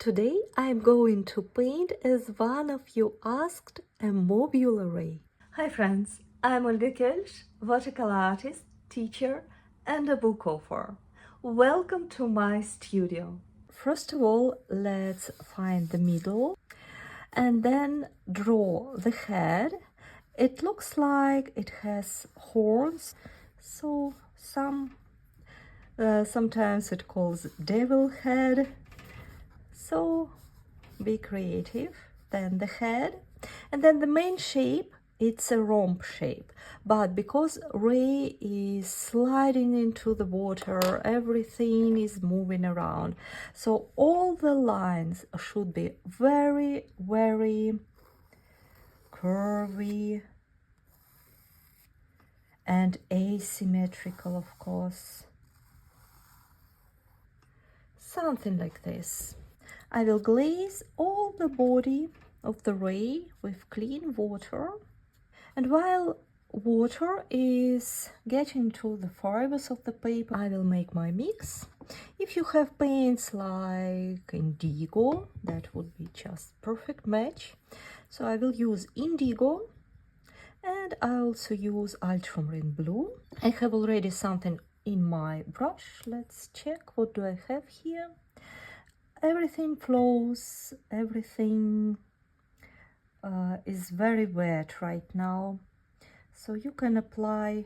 Today I'm going to paint, as one of you asked, a MOBULA ray. Hi friends, I'm Olga Koelsch, watercolor artist, teacher and a book author. Welcome to my studio. First of all, let's find the middle and then draw the head. It looks like it has horns, so sometimes it calls devil head. So be creative. Then the head, and then the main shape, it's a rhomb shape, but because ray is sliding into the water, everything is moving around, so all the lines should be very curvy and asymmetrical, of course. Something like this. I will glaze all the body of the ray with clean water, and while water is getting to the fibers of the paper, I will make my mix. If you have paints like indigo, that would be just perfect match. So I will use indigo, and I also use ultramarine blue. I have already something in my brush. Let's check, what do I have here? Everything flows, everything is very wet right now, so you can apply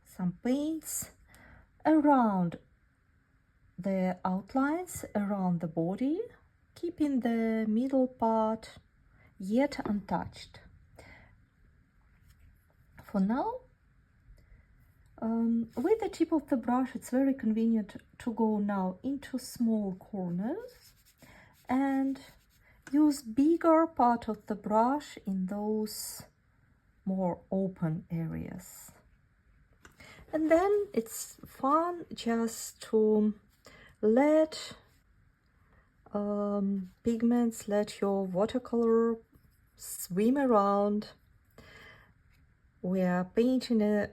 some paints around the outlines, around the body, keeping the middle part yet untouched. For now, with the tip of the brush, it's very convenient to go now into small corners and use bigger part of the brush in those more open areas. And then it's fun just to let pigments, let your watercolor swim around. We are painting a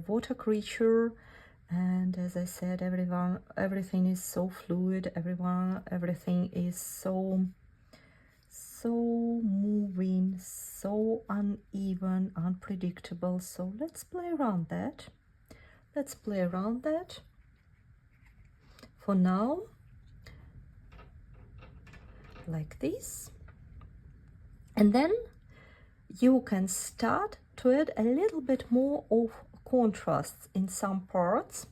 water creature, and as I said, everything is so fluid, everything is so moving, so uneven, unpredictable. So let's play around that. For now, like this, and then you can start to add a little bit more of contrasts in some parts,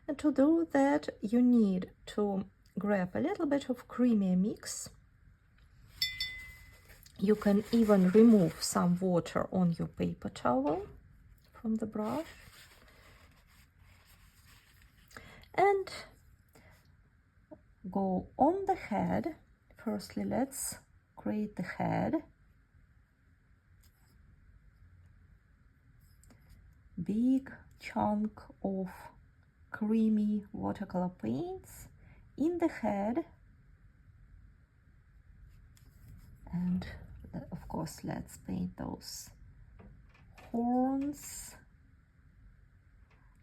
and to do that you need to grab a little bit of creamier mix. You can even remove some water on your paper towel from the brush, and go on the head. Firstly, let's create the head. Big chunk of creamy watercolor paints in the head, and of course let's paint those horns,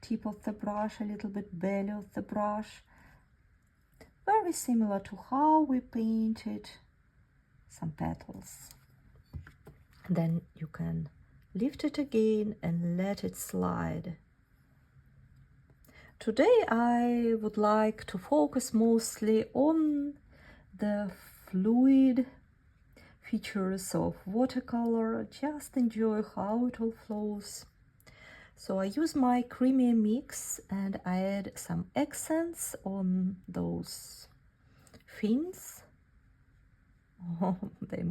tip of the brush, a little bit belly of the brush, very similar to how we painted some petals. Then you can lift it again and let it slide. Today I would like to focus mostly on the fluid features of watercolor, just enjoy how it all flows. So I use my creamy mix and I add some accents on those fins. Oh, they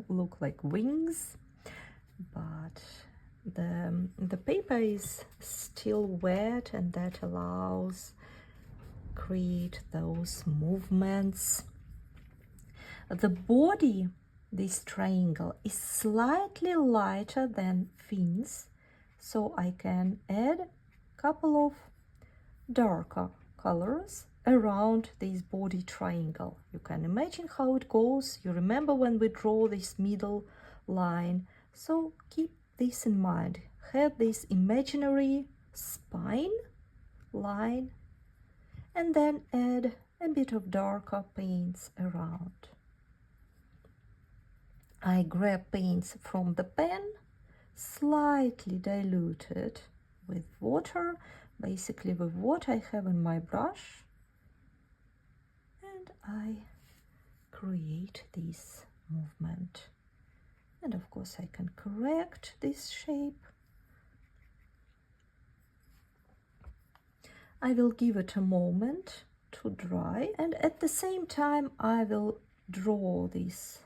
look like wings. But the paper is still wet, and that allows create those movements. The body, this triangle, is slightly lighter than fins, so I can add a couple of darker colors around this body triangle. You can imagine how it goes. You remember when we draw this middle line. So keep this in mind. Have this imaginary spine line, and then add a bit of darker paints around. I grab paints from the pen, slightly diluted with water, basically with what I have in my brush, and I create this movement. And of course I can correct this shape. I will give it a moment to dry, and at the same time I will draw this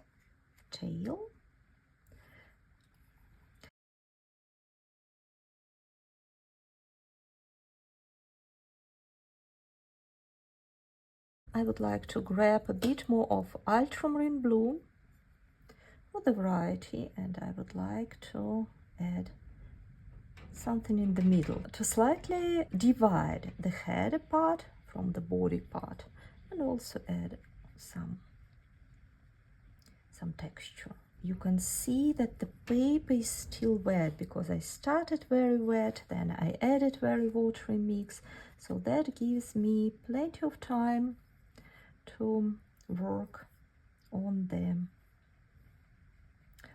tail. I would like to grab a bit more of ultramarine blue for the variety, and I would like to add something in the middle to slightly divide the head part from the body part, and also add some texture. You can see that the paper is still wet because I started very wet, then I added very watery mix, so that gives me plenty of time to work on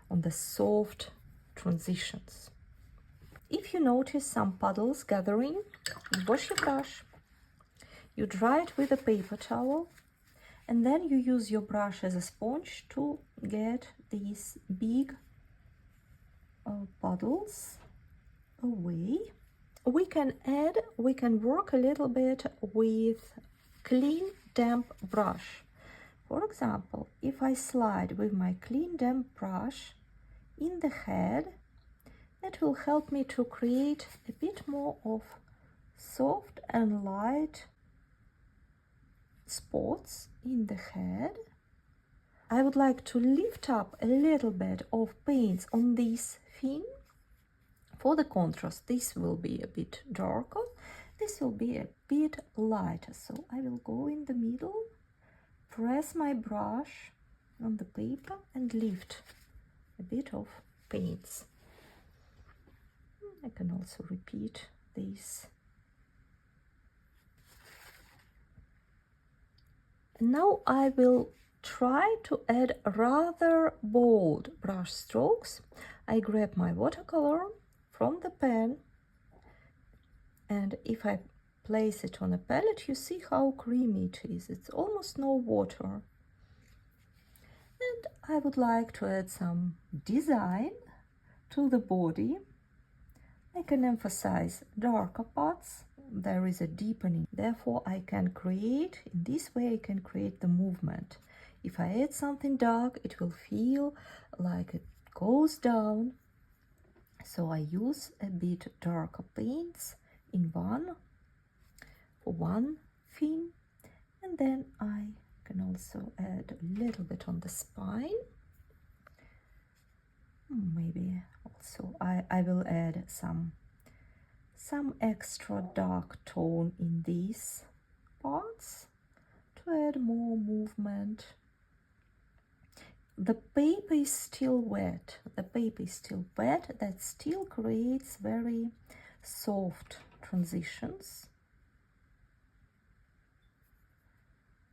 the soft transitions. If you notice some puddles gathering, you wash your brush, you dry it with a paper towel, and then you use your brush as a sponge to get these big puddles away. We can work a little bit with clean damp brush. For example, if I slide with my clean damp brush in the head, that will help me to create a bit more of soft and light spots in the head. I would like to lift up a little bit of paints on this fin. For the contrast, this will be a bit darker, this will be a bit lighter. So I will go in the middle, press my brush on the paper and lift a bit of paints. I can also repeat this. Now I will try to add rather bold brush strokes. I grab my watercolor from the pen, and if I place it on a palette, you see how creamy it is. It's almost no water. And I would like to add some design to the body. I can emphasize darker parts. There is a deepening. Therefore, I can create, in this way, I can create the movement. If I add something dark, it will feel like it goes down. So I use a bit darker paints in one fin, and then I can also add a little bit on the spine. Maybe also I will add some extra dark tone in these parts to add more movement. The paper is still wet. That still creates very soft transitions.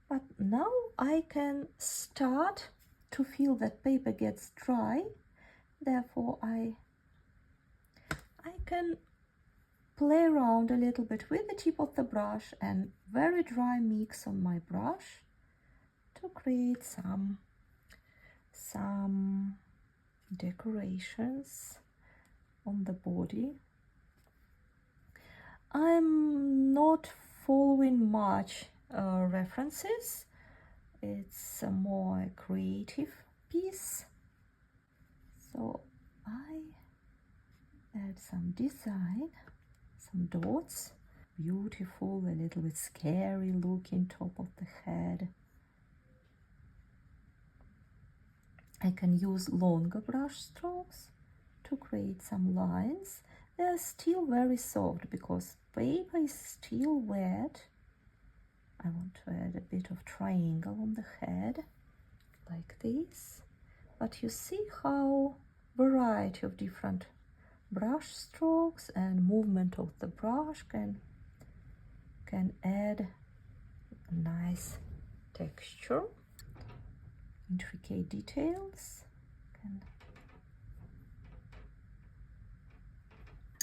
But now I can start to feel that paper gets dry. Therefore, I can play around a little bit with the tip of the brush and very dry mix on my brush to create some decorations on the body. I'm not following much references. It's a more creative piece. So I add some design, some dots, beautiful, a little bit scary looking top of the head. I can use longer brush strokes to create some lines. They're still very soft because paper is still wet. I want to add a bit of triangle on the head, like this. But you see how variety of different brush strokes and movement of the brush can add nice texture, intricate details.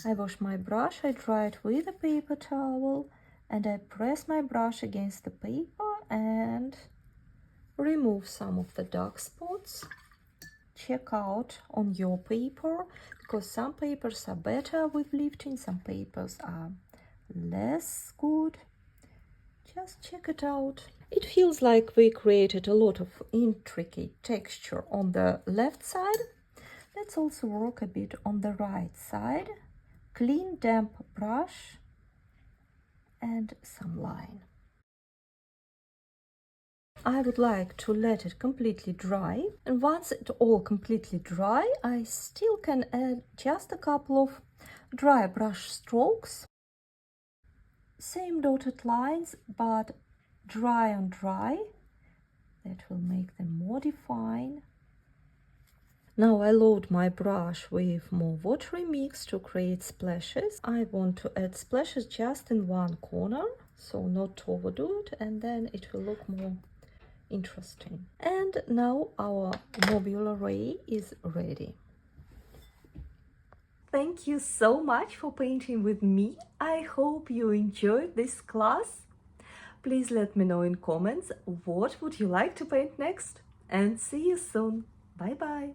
I wash my brush, I dry it with a paper towel, and I press my brush against the paper and remove some of the dark spots. Check out on your paper, because some papers are better with lifting, some papers are less good. Just check it out. It feels like we created a lot of intricate texture on the left side. Let's also work a bit on the right side. Clean, damp brush and some line. I would like to let it completely dry, and once it all completely dry, I still can add just a couple of dry brush strokes. Same dotted lines, but dry on dry. That will make them more defined. Now I load my brush with more watery mix to create splashes. I want to add splashes just in one corner, so not to overdo it, and then it will look more interesting. And now our MOBULA ray is ready. Thank you so much for painting with me. I hope you enjoyed this class. Please let me know in comments what would you like to paint next, and see you soon. Bye bye.